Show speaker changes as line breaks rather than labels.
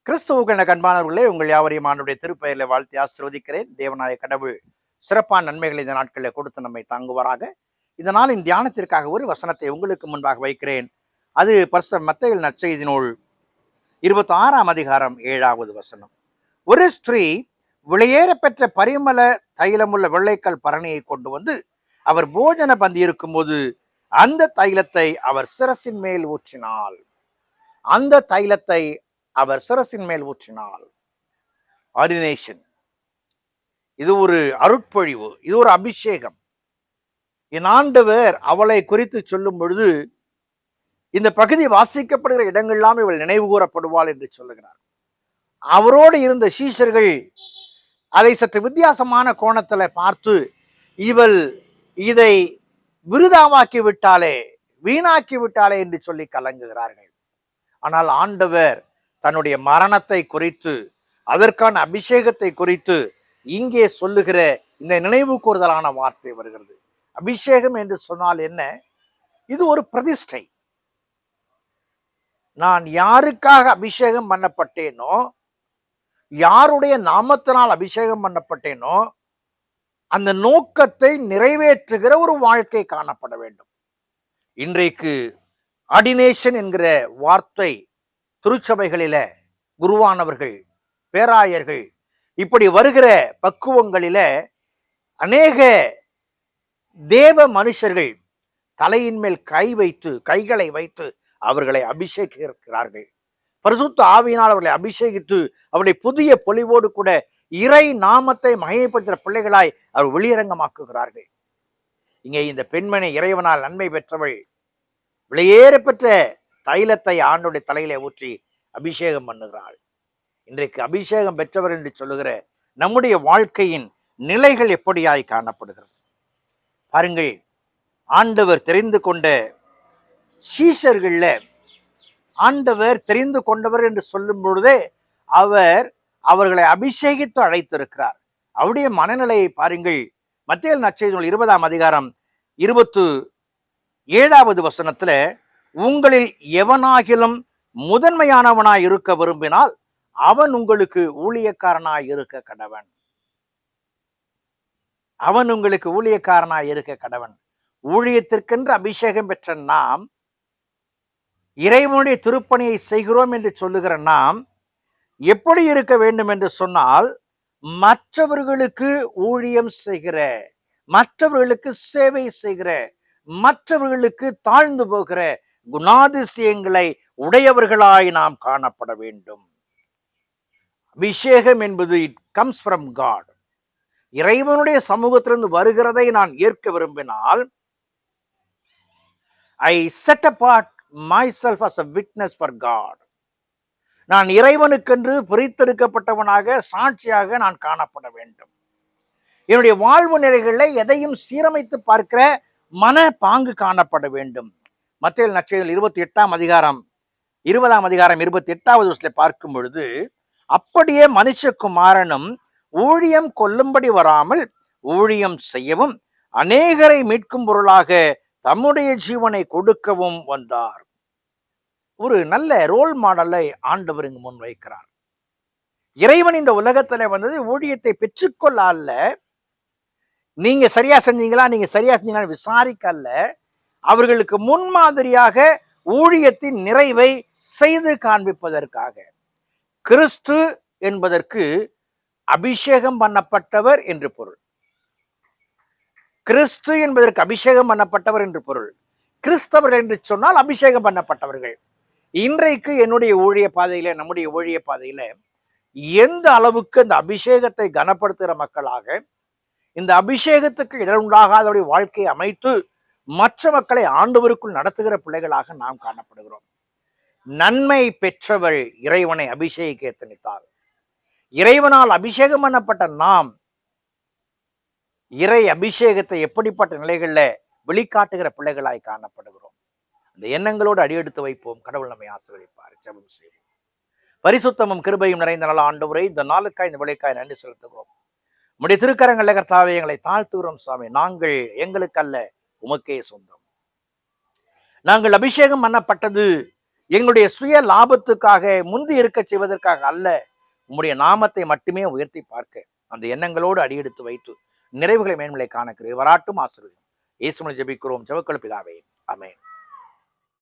கிறிஸ்துவுக்கு அன்பானவர்களே, உங்கள் யாவரையும் ஆண்டுடைய திருப்பெயரில் வாழ்த்தி ஆசீர்வதிக்கிறேன். தேவனாய கடவுள் சிறப்பான நன்மைகளை இந்த நாட்களில் கொடுத்து நம்மை தாங்குவாராக. இந்த நாளின் தியானத்திற்காக ஒரு வசனத்தை உங்களுக்கு முன்பாக வைக்கிறேன். அது பரிசுத்த மத்தேயு நற்செய்தி நூல் 26ஆம் அதிகாரம் 7வது வசனம். ஒரு ஸ்திரீ விலையேற பெற்ற பரிமள தைலமுள்ள வெள்ளைக்கல் பரணியை கொண்டு வந்து அவர் போஜன பந்தி இருக்கும்போது அந்த தைலத்தை அவர் சிரசின் மேல் ஊற்றினாள். அந்த தைலத்தை அவர் சிரசின் மேல் ஊற்றினாள். ஆர்டினேஷன். இது ஒரு அருட்பொழிவு, இது ஒரு அபிஷேகம். என் ஆண்டவர் அவளை குறித்து சொல்லும் பொழுது இந்த பகுதி வாசிக்கப்படுகிற இடங்கள்லாம் இவள் நினைவு கூறப்படுவாள் என்று சொல்லுகிறார். அவரோடு இருந்த சீஷர்கள் அதை சற்று வித்தியாசமான கோணத்துல பார்த்து இவள் இதை விருதாவாக்கி விட்டாலே, வீணாக்கி விட்டாலே என்று சொல்லி கலங்குகிறார்கள். ஆனால் ஆண்டவர் தன்னுடைய மரணத்தை குறித்து, அதற்கான அபிஷேகத்தை குறித்து இங்கே சொல்லுகிற இந்த நினைவு கூறுதலான வார்த்தை வருகிறது. அபிஷேகம் என்று சொன்னால் என்ன? இது ஒரு பிரதிஷ்டை. நான் யாருக்காக அபிஷேகம் பண்ணப்பட்டேனோ, யாருடைய நாமத்தினால் அபிஷேகம் பண்ணப்பட்டேனோ, அந்த நோக்கத்தை நிறைவேற்றுகிற ஒரு வாழ்க்கை காணப்பட வேண்டும். இன்றைக்கு ஆர்டினேஷன் என்கிற வார்த்தை திருச்சபைகளில குருவானவர்கள், பேராயர்கள் இப்படி வருகிற பக்குவங்களில அநேக தேவ மனுஷர்கள் தலையின் மேல் கைகளை வைத்து அவர்களை அபிஷேகிக்கிறார்கள். பரிசுத்த ஆவியினால் அவர்களை அபிஷேகித்து அவருடைய புதிய பொலிவோடு கூட இறை நாமத்தை மகிமைப்படுத்துகிற பிள்ளைகளாய் அவர் வெளியரங்கமாக்குகிறார்கள். இங்கே இந்த பெண்மணி இறைவனால் நன்மை பெற்றவள் விலையேற பெற்ற தைலத்தை ஆண்டோடைய தலையில ஊற்றி அபிஷேகம் பண்ணுகிறாள். இன்றைக்கு அபிஷேகம் பெற்றவர் என்று சொல்லுகிற நம்முடைய வாழ்க்கையின் நிலைகள் எப்படியாய் காணப்படுகிறது பாருங்கள். ஆண்டவர் தெரிந்து கொண்ட சீஷர்கள்ல ஆண்டவர் தெரிந்து கொண்டவர் என்று சொல்லும் பொழுதே அவர்களை அபிஷேகித்து அழைத்திருக்கிறார். அவருடைய மனநிலையை பாருங்கள். மத்தேயு நற்செய்தி நூல் 20ஆம் அதிகாரம் 27வது வசனத்துல, உங்களில் எவனாகிலும் முதன்மையானவனாய் இருக்க விரும்பினால் அவன் உங்களுக்கு ஊழியக்காரனாய் இருக்க கடவன். அவன் உங்களுக்கு ஊழியக்காரனாய் இருக்க கடவன். ஊழியத்திற்கென்று அபிஷேகம் பெற்ற நாம், இறைவனுடைய திருப்பணியை செய்கிறோம் என்று சொல்லுகிற நாம் எப்படி இருக்க வேண்டும் என்று சொன்னால், மற்றவர்களுக்கு ஊழியம் செய்கிற, மற்றவர்களுக்கு சேவை செய்கிற, மற்றவர்களுக்கு தாழ்ந்து போகிற குணாதிசயங்களை உடையவர்களாய் நாம் காணப்பட வேண்டும். அபிஷேகம் என்பது இட் கம்ஸ் ஃப்ரம் காட். இறைவனுடைய சமூகத்திலிருந்து வருகிறதை நான் ஏற்க விரும்பினால், I set apart myself as a witness for God. நான் இறைவனுக்கென்று பிரித்தெடுக்கப்பட்டவனாக, சாட்சியாக நான் காணப்பட வேண்டும். என்னுடைய வாழ்வு நிலைகளில் எதையும் சீரமைத்து பார்க்கிற மன பாங்கு காணப்பட வேண்டும். மத்தேயு நற்செய்தி 28ஆம் அதிகாரம் 28வது வசனத்தை பார்க்கும் பொழுது, அப்படியே மனுஷகுமாரனும் ஊழியம் கொல்லும்படி வராமல் ஊழியம் செய்யவும் அநேகரை மீட்கும் பொருளாக தம்முடைய ஜீவனை கொடுக்கவும் வந்தார். ஒரு நல்ல ரோல் மாடலை ஆண்டவர் இங்கு முன் வைக்கிறார். இறைவன் இந்த உலகத்துல வந்தது ஊழியத்தை பெற்றுக்கொள்ள அல்ல, நீங்க சரியா செஞ்சீங்களா, நீங்க சரியா செஞ்சீங்களா விசாரிக்கல்ல, அவர்களுக்கு முன்மாதிரியாக ஊழியத்தின் நிறைவை செய்து காண்பிப்பதற்காக. கிறிஸ்து என்பதற்கு அபிஷேகம் பண்ணப்பட்டவர் என்று பொருள். கிறிஸ்து என்பதற்கு அபிஷேகம் பண்ணப்பட்டவர் என்று பொருள். கிறிஸ்தவர்கள் என்று சொன்னால் அபிஷேகம் பண்ணப்பட்டவர்கள். இன்றைக்கு என்னுடைய ஊழிய பாதையில, நம்முடைய ஊழிய பாதையில எந்த அளவுக்கு அந்த அபிஷேகத்தை கனப்படுத்துகிற மக்களாக, இந்த அபிஷேகத்துக்கு இடம் உண்டாகாதவருடைய வாழ்க்கையை அமைத்து மற்ற மக்களை ஆண்டவருக்குள் நடத்துகிற பிள்ளைகளாக நாம் காணப்படுகிறோம். நன்மை பெற்றவள் இறைவனை அபிஷேகிக்க எத்தனித்தாள். இறைவனால் அபிஷேகம் பண்ணப்பட்ட நாம் இறை அபிஷேகத்தை எப்படிப்பட்ட நிலைகள்ல வெளிக்காட்டுகிற பிள்ளைகளாய் காணப்படுகிறோம். அந்த எண்ணங்களோடு அடியெடுத்து வைப்போம். கடவுள் நம்மை ஆசீர்வதிப்பார். ஜெபம் செய்வோம். பரிசுத்தமும் கிருபையும் நிறைந்த நல்ல ஆண்டவரே, இந்த நாளுக்காய் இந்த விளைக்காய் நன்றி செலுத்துகிறோம். உம்முடைய திருக்கரங்கள் கர்த்தாவே எங்களை தாழ்த்துகிறோம் சுவாமி. நாங்கள் எங்களுக்கல்ல, உமக்கே சொந்தம். நாங்கள் அபிஷேகம் பண்ணப்பட்டது எங்களுடைய சுய லாபத்துக்காக முந்தி இருக்க செய்வதற்காக அல்ல, உம்முடைய நாமத்தை மட்டுமே உயர்த்தி பார்க்க அந்த எண்ணங்களோடு அடியெடுத்து வைத்து நிறைவுகளை மேன்மையை காண கிருபை வராட்டும் ஆசீர்வதியும். இயேசுவின் ஜெபிக்கிறோம் ஜெபக்கல் பிதாவே, ஆமென்.